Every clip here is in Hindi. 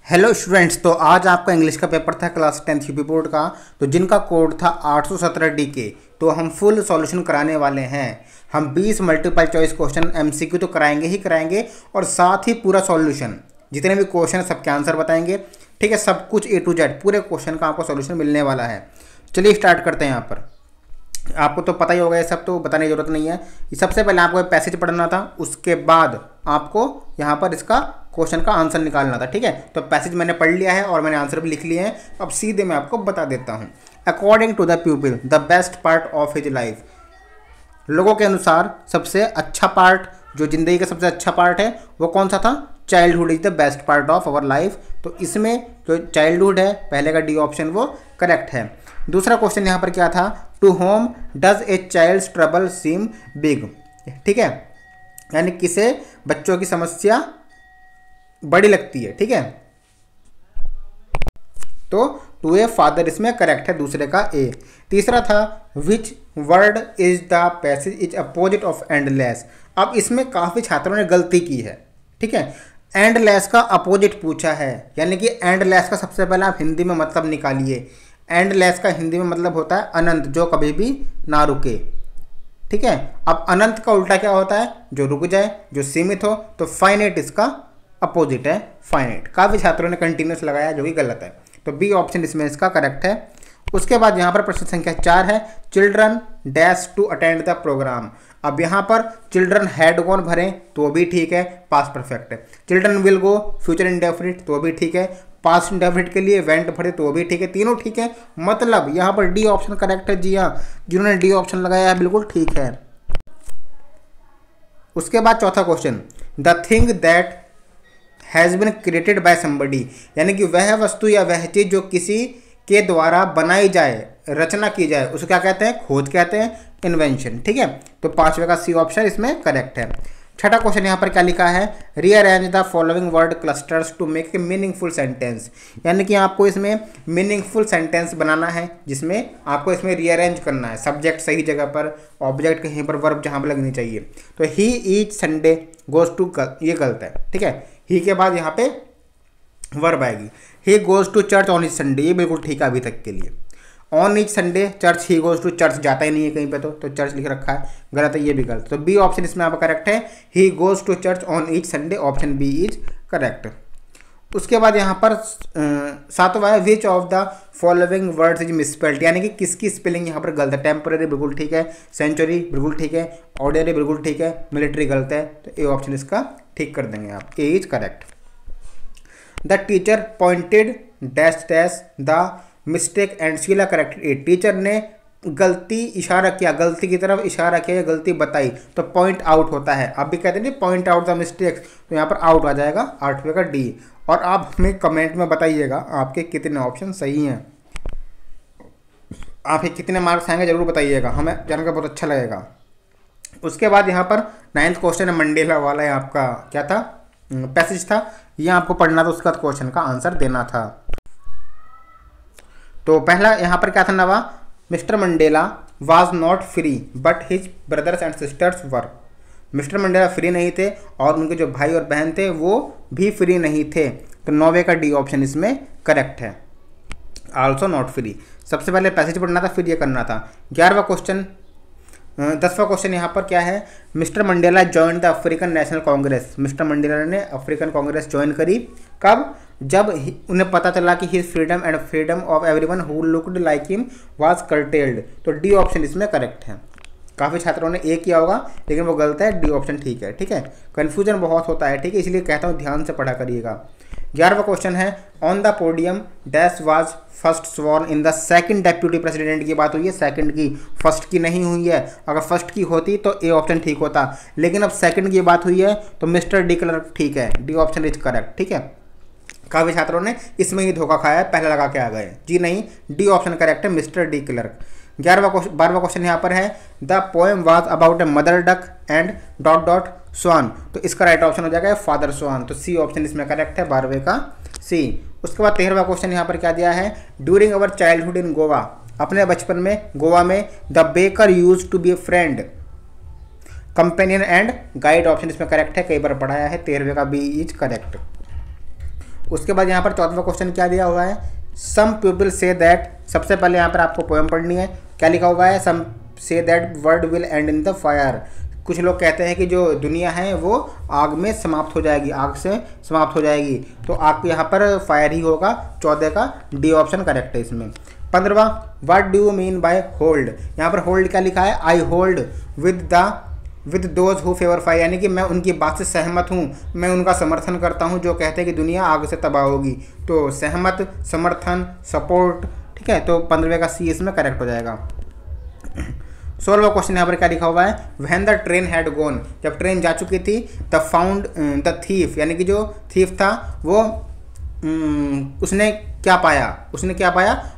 हेलो स्टूडेंट्स, तो आज आपका इंग्लिश का पेपर था क्लास 10th यूपी बोर्ड का। तो जिनका कोड था 817 DK, तो हम फुल सॉल्यूशन कराने वाले हैं। हम 20 मल्टीपल चॉइस क्वेश्चन MCQ तो कराएंगे ही कराएंगे, और साथ ही पूरा सॉल्यूशन जितने भी क्वेश्चन सबके आंसर बताएंगे। ठीक है, सब कुछ A to Z पूरे क्वेश्चन का आपको सॉल्यूशन मिलने वाला है। चलिए स्टार्ट करते हैं। यहाँ पर आपको तो पता ही होगा, ये सब तो बताने की जरूरत नहीं है। सबसे पहले आपको एक पैसेज पढ़ना था, उसके बाद आपको यहाँ पर इसका क्वेश्चन का आंसर निकालना था। ठीक है, तो पैसेज मैंने पढ़ लिया है और मैंने आंसर भी लिख लिए हैं। अब सीधे मैं आपको बता देता हूँ। According to the pupil the best part of his life, लोगों के अनुसार सबसे अच्छा पार्ट, जो जिंदगी का सबसे अच्छा पार्ट है, वो कौन सा था? Childhood is the best part of our life. तो इसमें जो चाइल्डहुड है, पहले का डी ऑप्शन वो करेक्ट है। दूसरा क्वेश्चन यहाँ पर क्या था? To home does a child's trouble seem big. ठीक है, यानी किसे बच्चों की समस्या बड़ी लगती है। ठीक है, तो टू ए फादर इसमें करेक्ट है, दूसरे का ए। तीसरा था which word is the passage is opposite of endless. अब इसमें काफ़ी छात्रों ने गलती की है। ठीक है, एंडलेस का अपोजिट पूछा है, यानी कि एंडलेस का सबसे पहले आप हिंदी में मतलब निकालिए। एंडलेस का हिंदी में मतलब होता है अनंत, जो कभी भी ना रुके। ठीक है, अब अनंत का उल्टा क्या होता है? जो रुक जाए, जो सीमित हो। तो फाइनाइट इसका अपोजिट है, फाइनाइट। काफ़ी छात्रों ने कंटिन्यूस लगाया, जो कि गलत है। तो बी ऑप्शन इसमें इसका करेक्ट है। उसके बाद यहाँ पर प्रश्न संख्या 4 है, children dash to attend the program. अब यहाँ पर चिल्ड्रन हैड गॉन भरें तो भी ठीक है, पास्ट परफेक्ट है। Children will go future indefinite तो भी ठीक है। पास्ट इंडेफिनिट के लिए वेंट भरे तो भी ठीक है, तीनों ठीक है। मतलब यहाँ पर डी ऑप्शन करेक्ट है। जी हाँ, जिन्होंने डी ऑप्शन लगाया है बिल्कुल ठीक है। उसके बाद चौथा question, the thing that has been created by somebody, यानी कि वह वस्तु या वह चीज़ जो किसी के द्वारा बनाई जाए, रचना की जाए, उसको क्या कहते हैं? खोज कहते हैं, इन्वेंशन। ठीक है, तो पांचवे का सी ऑप्शन इसमें करेक्ट है। छठा क्वेश्चन यहाँ पर क्या लिखा है? Rearrange the following word clusters to make a meaningful sentence, यानी कि आपको इसमें मीनिंगफुल सेंटेंस बनाना है, जिसमें आपको इसमें रीअरेंज करना है। सब्जेक्ट सही जगह पर, ऑब्जेक्ट कहीं पर, वर्ब जहाँ पर लगनी चाहिए। तो ही ईच संडे गोज टू, ये गलत है। ठीक है, ही के बाद यहाँ पे वर्ब आएगी। He goes to church on each Sunday, ये बिल्कुल ठीक है अभी तक के लिए। On each Sunday church, he goes to church जाता ही नहीं है कहीं पे, तो चर्च लिख रखा है, गलत है, ये भी गलत। तो बी ऑप्शन इसमें आपका करेक्ट है, he goes to church on each Sunday, option B is correct. उसके बाद यहाँ पर सातवां है, which of the following words is misspelled, यानी कि किसकी स्पेलिंग यहाँ पर गलत है? टेम्पररी बिल्कुल ठीक है, सेंचुरी बिल्कुल ठीक है, ऑर्डिनरी बिल्कुल ठीक है, मिलिट्री गलत है। तो ए ऑप्शन इसका ठीक कर देंगे आप, A is correct. The teacher pointed dash dash the mistake and Sheela corrected it, teacher ने गलती इशारा किया, गलती की तरफ इशारा किया या गलती बताई, तो पॉइंट आउट होता है। आप भी कहते हैं पॉइंट आउट द मिस्टेक्स, तो यहाँ पर आउट आ जाएगा, आठवें का डी। और आप हमें कमेंट में बताइएगा आपके कितने ऑप्शन सही हैं, आपके कितने मार्क्स आएंगे जरूर बताइएगा, हमें जानकर बहुत अच्छा लगेगा। उसके बाद यहाँ पर 9th क्वेश्चन है, मंडेला वाला है आपका, क्या था? पैसेज था, ये आपको पढ़ना था, उसका क्वेश्चन का आंसर देना था। तो पहला यहाँ पर क्या था नवा? Mister Mandela was not free but his brothers and sisters were. Mister Mandela free नहीं थे और उनके जो भाई और बहन थे वो भी फ्री नहीं थे। तो 9वें का डी ऑप्शन इसमें करेक्ट है, आल्सो नॉट फ्री। सबसे पहले पैसेज पढ़ना था, फिर ये करना था। 11वां क्वेश्चन, 10वां क्वेश्चन यहाँ पर क्या है? Mister Mandela join the African national Congress. Mister Mandela ने अफ्रीकन कांग्रेस ज्वाइन करी कब? जब उन्हें पता चला कि his freedom and freedom of everyone who looked like him was curtailed. तो डी ऑप्शन इसमें करेक्ट है। काफ़ी छात्रों ने ए किया होगा, लेकिन वो गलत है, डी ऑप्शन ठीक है। ठीक है, कन्फ्यूजन बहुत होता है, ठीक है, इसलिए कहता हूँ ध्यान से पढ़ा करिएगा। 11वां क्वेश्चन है, on the podium dash was first sworn in the second deputy president की बात हुई है, सेकंड की, फर्स्ट की नहीं हुई है। अगर फर्स्ट की होती तो ए ऑप्शन ठीक होता, लेकिन अब सेकंड की बात हुई है, तो मिस्टर डी क्लर्क ठीक है, डी ऑप्शन इज करेक्ट। ठीक है, काफ़ी छात्रों ने इसमें ही धोखा खाया है, पहले लगा के आ गए। जी नहीं, डी ऑप्शन करेक्ट है, मिस्टर डी क्लर्क। 12वां क्वेश्चन यहाँ पर है, the poem was about a mother duck and dot dot swan. तो इसका राइट ऑप्शन हो जाएगा फादर स्वान, तो सी ऑप्शन इसमें करेक्ट है, 12वें का सी। उसके बाद 13वां क्वेश्चन यहाँ पर क्या दिया है? During our childhood in Goa, अपने बचपन में गोवा में the baker use to be a friend, companion and guide, option इसमें करेक्ट है, कई बार पढ़ाया है, 13वें का बी इज करेक्ट। उसके बाद यहाँ पर 14वां क्वेश्चन क्या दिया हुआ है, सम पीपल से दैट, सबसे पहले यहाँ पर आपको पोएम पढ़नी है। क्या लिखा हुआ है, some say that world will end in the fire. कुछ लोग कहते हैं कि जो दुनिया है वो आग में समाप्त हो जाएगी, आग से समाप्त हो जाएगी। तो आपको यहाँ पर फायर ही होगा, 14 का डी ऑप्शन करेक्ट है इसमें। 15वां, what do you mean by hold. यहाँ पर होल्ड क्या लिखा है, I hold with those who favour fire, यानी कि मैं उनकी बात से सहमत हूँ, मैं उनका समर्थन करता हूँ जो कहते हैं कि दुनिया आग से तबाह होगी। तो सहमत, समर्थन, सपोर्ट, ठीक है। तो 15वें का सी इसमें करेक्ट हो जाएगा। 16वां क्वेश्चन यहाँ पर क्या लिखा हुआ है, when the train had gone, जब ट्रेन जा चुकी थी, द फाउंड द थीफ, यानी कि जो थीफ था वो उसने क्या पाया,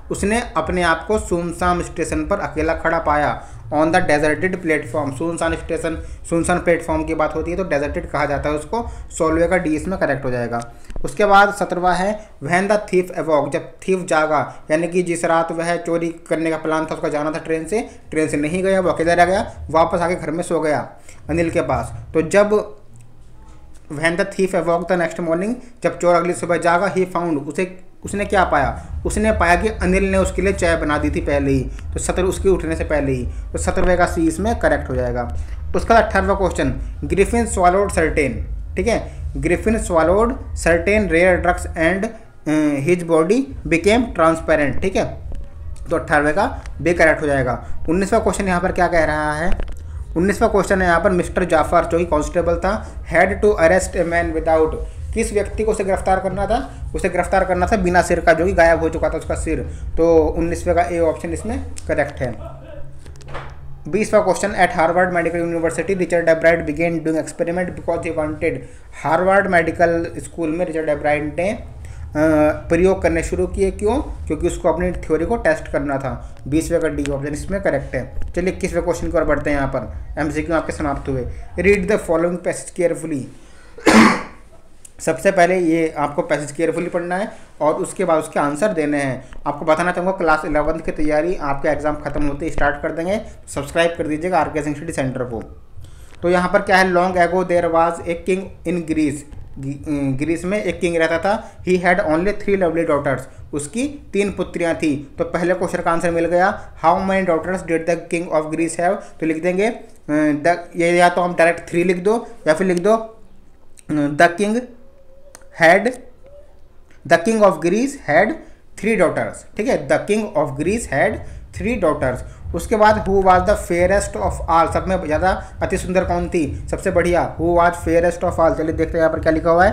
उसने अपने आप को सुनसान स्टेशन पर अकेला खड़ा पाया। ऑन द डेजर्टेड प्लेटफॉर्म, सुनसान स्टेशन, सुनसान प्लेटफॉर्म की बात होती है तो डेजर्टेड कहा जाता है उसको। 16वें का डी इसमें करेक्ट हो जाएगा। उसके बाद 17वां है, व्हेन द थीफ अवॉक, जब थीफ जागा, यानी कि जिस रात वह चोरी करने का प्लान था, उसका जाना था ट्रेन से नहीं गया, वो अकेला रह गया, वापस आके घर में सो गया अनिल के पास। तो जब when the thief awoke the next morning, जब चोर अगली सुबह जागा, ही फाउंड, उसने क्या पाया, उसने पाया कि अनिल ने उसके लिए चाय बना दी थी पहले ही, तो 17 उसके उठने से पहले ही। तो 17वें का सी इसमें करेक्ट हो जाएगा। उसका 18वां क्वेश्चन, ग्रिफिन स्वॉलोड सर्टेन, ठीक है, Griffin swallowed certain rare drugs and his body became transparent, ठीक है। तो 18वें का बी करेक्ट हो जाएगा। 19वां क्वेश्चन यहाँ पर क्या कह रहा है, 19वां क्वेश्चन है यहाँ पर, मिस्टर जाफर जो कि कांस्टेबल था, had to arrest a man without, किस व्यक्ति को उसे गिरफ्तार करना था बिना सिर का, जो कि गायब हो चुका था उसका सिर। तो 19वें का ए ऑप्शन इसमें करेक्ट है। 20वां question, at Harvard medical university Richard Ebright began doing experiment because he wanted, Harvard medical school में रिचर्ड एब्राइट ने प्रयोग करने शुरू किए, क्यों, क्योंकि उसको अपनी थ्योरी को टेस्ट करना था। 20वें का डी ऑप्शन इसमें करेक्ट है। चलिए 21वें क्वेश्चन की ओर बढ़ते हैं। यहाँ पर एमसीक्यू आपके समाप्त हुए। Read the following passage carefully. सबसे पहले ये आपको पैसेज केयरफुली पढ़ना है और उसके बाद उसके आंसर देने हैं। आपको बताना चाहूँगा क्लास 11th की तैयारी आपके एग्जाम खत्म होते ही स्टार्ट कर देंगे, सब्सक्राइब कर दीजिएगा आरके सिंह स्टडी सेंटर को। तो यहाँ पर क्या है, long ago there was a king in Greece, Greece में एक किंग रहता था। He had only 3 lovely daughters, उसकी 3 पुत्रियाँ थी। तो पहले क्वेश्चन का आंसर मिल गया, how many daughters did the king of Greece have. तो लिख देंगे ये, या तो हम डायरेक्ट 3 लिख दो या फिर लिख दो the king of Greece had 3 daughters, ठीक है, the king of Greece had 3 daughters. उसके बाद who was the fairest of all, सब में ज़्यादा अति सुंदर कौन थी, सबसे बढ़िया, who was fairest of all. चलिए देखते हैं यहाँ पर क्या लिखा हुआ है,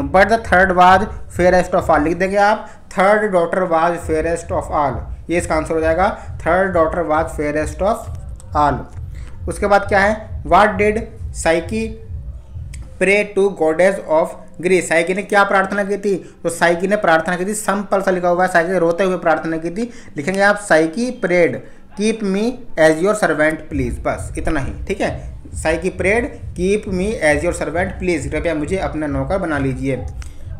but the third was fairest of all, लिख देंगे आप, third daughter was fairest of all, ये इसका आंसर हो जाएगा, third daughter was fairest of all. उसके बाद क्या है, what did Psyche pray to goddess of Greece, Psyche ने क्या प्रार्थना की थी, तो साइकी ने प्रार्थना की थी, सिंपल सा लिखा हुआ है, साइकी रोते हुए प्रार्थना की थी, लिखेंगे आप Psyche prayed keep me as your servant please, बस इतना ही, ठीक है, Psyche prayed keep me as your servant please, कृपया मुझे अपना नौकर बना लीजिए।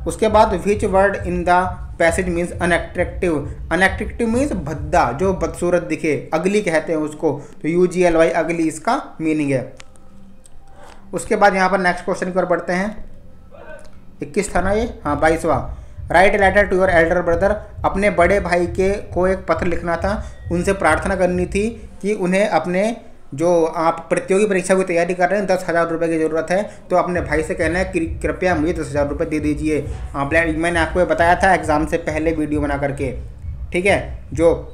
उसके बाद which word in the passage means unattractive, unattractive means भद्दा, जो बदसूरत दिखे, अगली कहते हैं उसको, तो UGLY अगली इसका मीनिंग है। उसके बाद यहाँ पर नेक्स्ट क्वेश्चन की ओर बढ़ते हैं। 21 था ना ये, हाँ 22वां, write letter to your elder brother, अपने बड़े भाई को एक पत्र लिखना था, उनसे प्रार्थना करनी थी कि उन्हें अपने जो आप प्रतियोगी परीक्षा की तैयारी कर रहे हैं 10,000 रुपये की ज़रूरत है, तो अपने भाई से कहना है कि कृपया मुझे 10,000 रुपये दे दीजिए। मैंने आपको बताया था एग्ज़ाम से पहले वीडियो बना करके, ठीक है, जो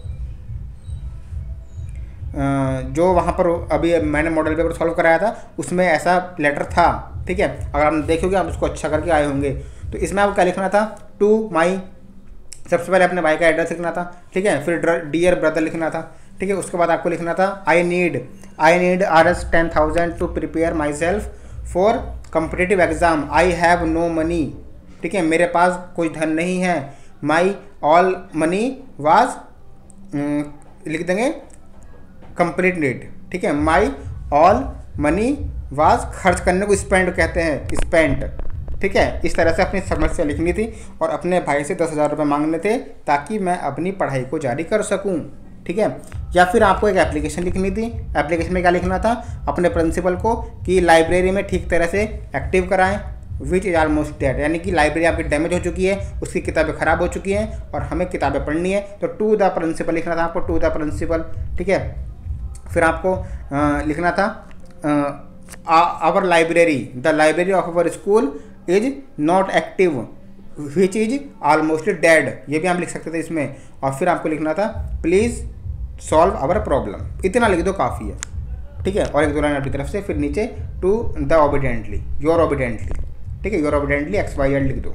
वहाँ पर अभी मैंने मॉडल पेपर सॉल्व कराया था उसमें ऐसा लेटर था, ठीक है, अगर आप देखोगे आप उसको अच्छा करके आए होंगे। तो इसमें आपको क्या लिखना था, टू माई, सबसे पहले अपने भाई का एड्रेस लिखना था, ठीक है, फिर डियर ब्रदर लिखना था, ठीक है, उसके बाद आपको लिखना था I need Rs 10,000 to prepare myself for competitive exam, I have no money, ठीक है, मेरे पास कोई धन नहीं है, माई ऑल मनी वाज, लिख देंगे कंप्लीट नीड, ठीक है, माई ऑल मनी वाज, खर्च करने को स्पेंड कहते हैं, स्पेंट, ठीक है, इस तरह से अपनी समस्या लिखनी थी और अपने भाई से 10,000 रुपये मांगने थे ताकि मैं अपनी पढ़ाई को जारी कर सकूं, ठीक है। या फिर आपको एक एप्लीकेशन लिखनी थी, एप्लीकेशन में क्या लिखना था, अपने प्रिंसिपल को कि लाइब्रेरी में ठीक तरह से एक्टिव कराएं, विच इज ऑलमोस्ट डेड, यानी कि लाइब्रेरी आपकी डैमेज हो चुकी है, उसकी किताबें खराब हो चुकी हैं और हमें किताबें पढ़नी है। तो टू द प्रिंसिपल लिखना था आपको, टू द प्रिंसिपल, ठीक है। फिर आपको लिखना था our library, the library of our school is not active which is almost dead, ये भी आप लिख सकते थे इसमें। और फिर आपको लिखना था प्लीज़ सॉल्व आवर प्रॉब्लम, इतना लिख दो काफ़ी है, ठीक है। और एक दो लाइन अपनी तरफ से, फिर नीचे to the obediently, your obediently, ठीक है, योर ओबिडेंटली XYZ लिख दो,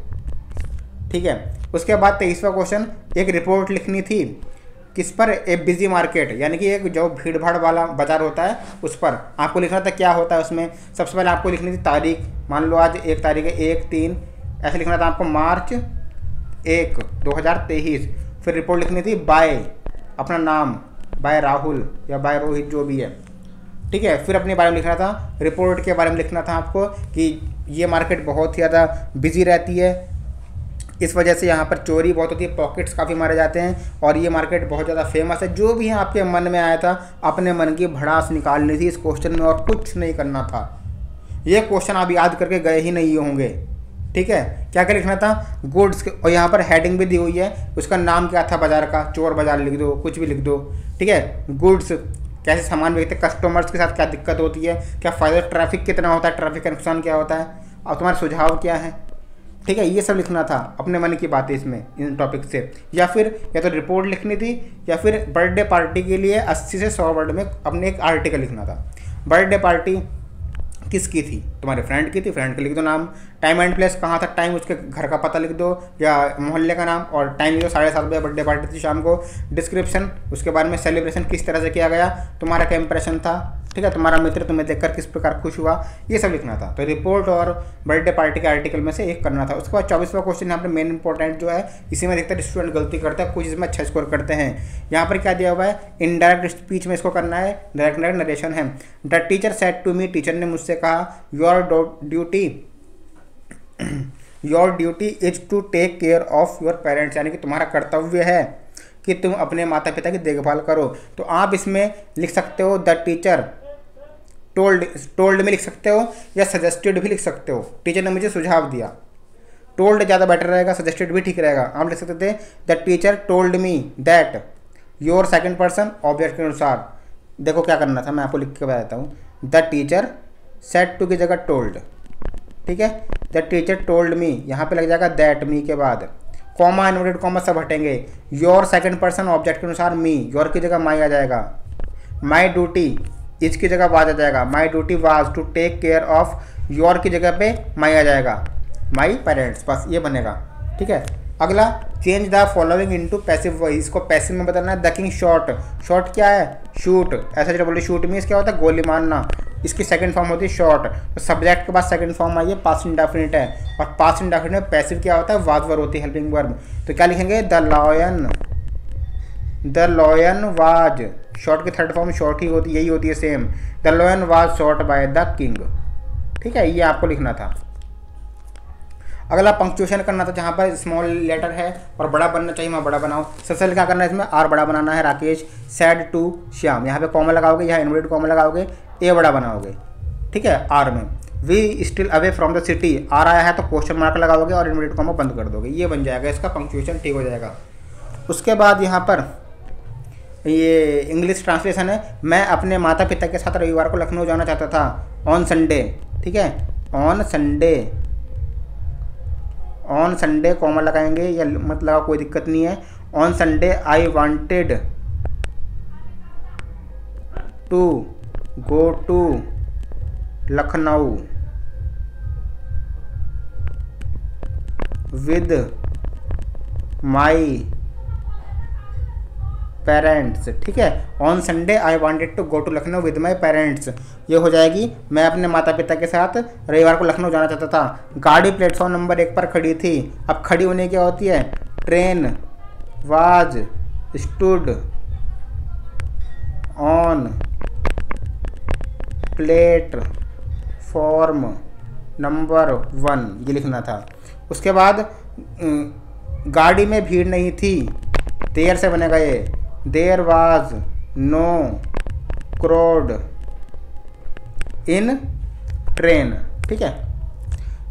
ठीक है। उसके बाद 23वां क्वेश्चन, एक रिपोर्ट लिखनी थी किस पर, ए बिजी मार्केट, यानी कि एक जो भीड़ भाड़ वाला बाजार होता है उस पर आपको लिखना था क्या होता है उसमें। सबसे पहले आपको लिखनी थी तारीख, मान लो आज 1 तारीख है, 1/3 ऐसे लिखना था आपको, मार्च 1 2023। फिर रिपोर्ट लिखनी थी बाय अपना नाम, बाय राहुल या बाय रोहित जो भी है, ठीक है। फिर अपने बारे में लिखना था, रिपोर्ट के बारे में लिखना था आपको कि ये मार्केट बहुत ही ज़्यादा बिजी रहती है, इस वजह से यहाँ पर चोरी बहुत होती है, पॉकेट्स काफ़ी मारे जाते हैं और ये मार्केट बहुत ज़्यादा फेमस है। जो भी आपके मन में आया था अपने मन की भड़ास निकालनी थी इस क्वेश्चन में और कुछ नहीं करना था। ये क्वेश्चन आप याद करके गए ही नहीं होंगे, ठीक है। क्या क्या लिखना था, गुड्स, और यहाँ पर हेडिंग भी दी हुई है, उसका नाम क्या था बाजार का, चोर बाजार लिख दो, कुछ भी लिख दो, ठीक है। गुड्स, कैसे सामान बेचते, कस्टमर्स के साथ क्या दिक्कत होती है, क्या फ़ायदा, ट्रैफिक कितना होता है, ट्रैफिक का नुकसान क्या होता है, और तुम्हारे सुझाव क्या है, ठीक है। ये सब लिखना था अपने मन की बातें इसमें, इन टॉपिक से। या फिर या तो रिपोर्ट लिखनी थी या फिर बर्थडे पार्टी के लिए 80 से 100 वर्ड में अपने एक आर्टिकल लिखना था। बर्थडे पार्टी किसकी थी, तुम्हारे फ्रेंड की थी, फ्रेंड का लिख दो नाम, टाइम एंड प्लेस कहाँ था, टाइम उसके घर का पता लिख दो या मोहल्ले का नाम, और टाइम लिखो 7:30 बजे बर्थडे पार्टी थी शाम को। डिस्क्रिप्शन, उसके बारे में सेलिब्रेशन किस तरह से किया गया, तुम्हारा क्या इंप्रेशन था, ठीक है, तुम्हारा मित्र तुम्हें देखकर किस प्रकार खुश हुआ, ये सब लिखना था। तो रिपोर्ट और बर्थडे पार्टी के आर्टिकल में से एक करना था। उसके बाद 24वां क्वेश्चन यहाँ पर मेन इंपॉर्टेंट जो है, इसी में अधिकतर स्टूडेंट गलती करता है, कुछ इसमें अच्छा स्कोर करते हैं। यहाँ पर क्या दिया हुआ है, इनडायरेक्ट स्पीच में इसको करना है, डायरेक्ट नरेशन है। The teacher said to me, teacher ने मुझसे कहा, your duty is to take care of your parents, यानी कि तुम्हारा कर्तव्य है कि तुम अपने माता पिता की देखभाल करो। तो आप इसमें लिख सकते हो द टीचर टोल्ड में लिख सकते हो या सजेस्टेड भी लिख सकते हो, टीचर ने मुझे सुझाव दिया। टोल्ड ज़्यादा बेटर रहेगा, सजेस्टेड भी ठीक रहेगा। आप लिख सकते थे the teacher told me that, your second person object के अनुसार। देखो क्या करना था, मैं आपको लिख के बताता हूँ। द टीचर सेड टू की जगह टोल्ड, ठीक है। द टीचर टोल्ड मी, यहाँ पे लग जाएगा दैट, मी के बाद कॉमा, इन्वर्टेड कॉमा सब हटेंगे। योर सेकंड पर्सन ऑब्जेक्ट के अनुसार मी, योर की जगह माई आ जाएगा। माई ड्यूटी, इसकी जगह वाज आ जाएगा। My duty was to take care of, your की जगह पे माई आ जाएगा, माई पेरेंट्स, बस ये बनेगा, ठीक है। अगला, change the following into passive voice, इसको पैसिव में बदलना है। द किंग शॉट, शॉट क्या है, शूट, ऐसा जो बोले शूट मीन्स क्या होता है, गोली मारना, इसकी सेकंड फॉर्म होती है शॉट। तो सब्जेक्ट के बाद सेकंड फॉर्म आई है, पास्ट इंडेफिनिट है, और पास्ट इंडेफिनिट में पैसिव क्या होता है, वाज वर्ब होती है, हेल्पिंग वर्ब। तो क्या लिखेंगे, द लॉयन वाज, शॉट की थर्ड फॉर्म शॉट ही होती, यही होती है same. The lion was shot by the king, ठीक है, ये आपको लिखना था। अगला पंक्चुएशन करना था, जहाँ पर स्मॉल लेटर है और बड़ा बनना चाहिए वहाँ बड़ा बनाओ। सबसे पहले क्या करना है, इसमें आर बड़ा बनाना है, राकेश सैड टू श्याम, यहाँ पे कॉमा लगाओगे, यहाँ इन्वर्टेड कॉमा लगाओगे, ए बड़ा बनाओगे, ठीक है, आर में। We still away from the city, are आया है तो क्वेश्चन मार्क लगाओगे और इन्वर्टेड कॉमा बंद कर दोगे, ये बन जाएगा, इसका पंक्चुएशन ठीक हो जाएगा। उसके बाद यहाँ पर ये इंग्लिश ट्रांसलेशन है, मैं अपने माता पिता के साथ रविवार को लखनऊ जाना चाहता था, ऑन संडे, ठीक है, ऑन संडे कॉमा लगाएंगे या मत लगाओ, कोई दिक्कत नहीं है। On Sunday I wanted to go to Lucknow with my parents, ठीक है। On Sunday I wanted to go to Lucknow with my parents, ये हो जाएगी, मैं अपने माता पिता के साथ रविवार को लखनऊ जाना चाहता था। गाड़ी प्लेटफॉर्म नंबर 1 पर खड़ी थी, अब खड़ी होने क्या होती है, train was stood on platform number 1, ये लिखना था। उसके बाद गाड़ी में भीड़ नहीं थी, देर से बनेगा ये, there was no crowd in train, ठीक है।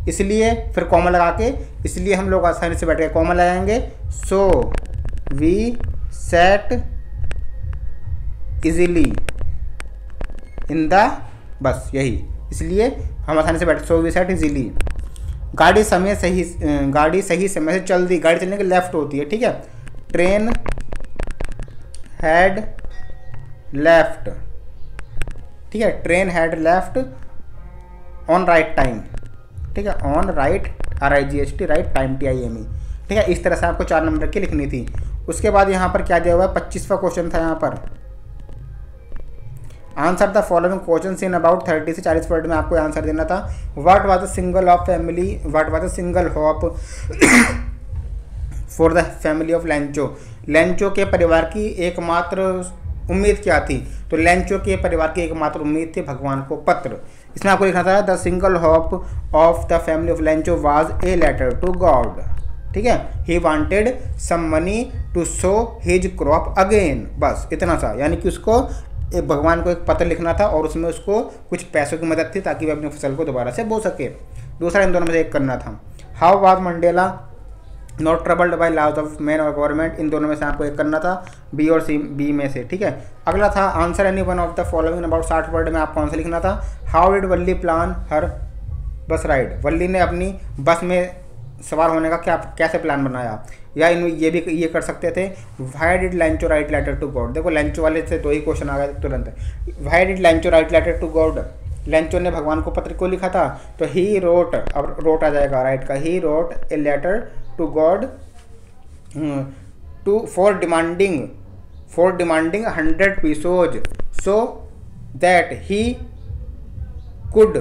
इसलिए फिर कॉमा लगा के, इसलिए हम लोग आसानी से बैठ के कॉमा लगाएंगे। So we sat easily in the, बस यही, इसलिए हम आसानी से बैठ, सो वी सेट इजीली। गाड़ी सही समय से चल दी, गाड़ी चलने के लेफ्ट होती है, ठीक है। ट्रेन हैड लेफ्ट, ठीक है, train had left on right time, ठीक है, on right RIGHT right time TIME, ठीक है। इस तरह से आपको 4 नंबर की लिखनी थी। उसके बाद यहाँ पर क्या दिया हुआ है, 25वां क्वेश्चन था यहाँ पर, answer the following question in about 30 से 40 वर्ड में आपको आंसर देना था। What was the single of family, what was the single hope for the family of Lencho, Lencho के परिवार की एकमात्र उम्मीद क्या थी, तो लेंचो के परिवार की एकमात्र उम्मीद थी भगवान को पत्र। इसमें आपको लिखना था the single hope of the family of Lencho was a letter to God, ठीक है, he wanted some money to sow his crop again, बस इतना सा, यानी कि उसको एक भगवान को एक पत्र लिखना था और उसमें उसको कुछ पैसों की मदद थी ताकि वह अपनी फसल को दोबारा से बो सके। दूसरा इन दोनों में से एक करना था। How was Mandela not troubled by laws of man और गवर्नमेंट, इन दोनों में से आपको एक करना था, बी और सी, बी में से, ठीक है। अगला था answer any one of the following about 60 word में आपको आंसर लिखना था। हाउ डिड वल्ली प्लान हर बस राइड, वल्ली ने अपनी बस में सवार होने का कैसे प्लान बनाया, या ये कर सकते थे why did Lencho write letter to God. देखो लेंचो वाले से 2 ही क्वेश्चन आ गए तुरंत। Why did Lencho write letter to God, Lencho ने भगवान को पत्र क्यों लिखा था, तो ही रोट, अब रोट आ जाएगा राइट का, he wrote a letter to God for demanding 100 pesos so that he could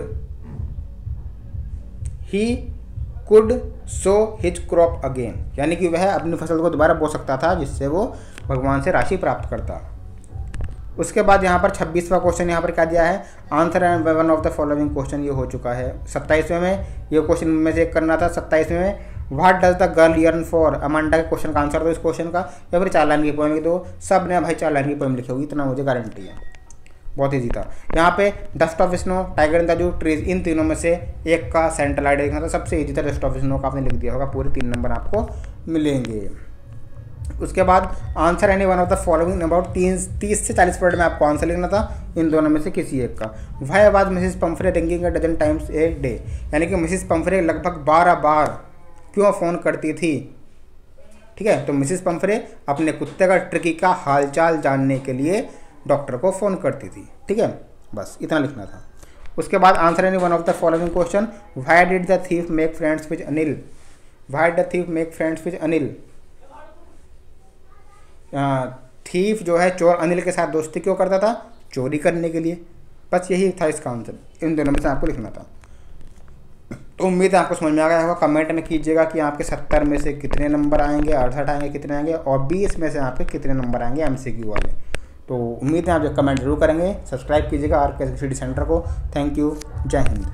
sow his crop again, यानी कि वह अपनी फसल को दोबारा बो सकता था जिससे वो भगवान से राशि प्राप्त करता। उसके बाद यहाँ पर 26वां क्वेश्चन यहाँ पर क्या दिया है, answer and one of the following question, ये हो चुका है। 27वें में ये क्वेश्चन में से एक करना था। 27वें में what does the girl yearn for, Amanda के क्वेश्चन का आंसर दो इस क्वेश्चन का, या फिर 4 लाइन की पोएम लिख दो। सब ने भाई 4 लाइन की पोएम लिखी होगी, इतना मुझे गारंटी है, बहुत ईजी था। यहाँ पे dust of snow, tiger in the zoo, trees, इन तीनों में से एक का सेंट्रल आइडिया लिखना था। सबसे ईजी था डस्ट ऑफ स्नो का, आपने लिख दिया होगा, पूरे 3 नंबर आपको मिलेंगे। उसके बाद answer any one of the following about 30 से 40 वर्ड में आपको आंसर लिखना था, इन दोनों में से किसी एक का। Why was Mrs Pumphrey ringing a dozen times a day, यानी कि मिसिस पंफरे लगभग 12 बार क्यों फ़ोन करती थी, ठीक है। तो मिसिस पंफरे अपने कुत्ते का ट्रिकी का हालचाल जानने के लिए डॉक्टर को फ़ोन करती थी, ठीक है, बस इतना लिखना था। उसके बाद answer any one of the following question, why did the thief make friends with Anil, why did the thief make friends with Anil, thief जो है चोर अनिल के साथ दोस्ती क्यों करता था, चोरी करने के लिए, बस यही था इसका आंसर, इन दोनों में से आपको लिखना था। तो उम्मीद है आपको समझ में आ गया होगा। कमेंट में कीजिएगा कि आपके 70 में से कितने नंबर आएंगे, 68 आएंगे, कितने आएंगे, और 20 में से आपके कितने नंबर आएंगे MCQ वाले। तो उम्मीद है आप जो कमेंट जरूर करेंगे। सब्सक्राइब कीजिएगा RK स्टडी सेंटर को। थैंक यू, जय हिंद।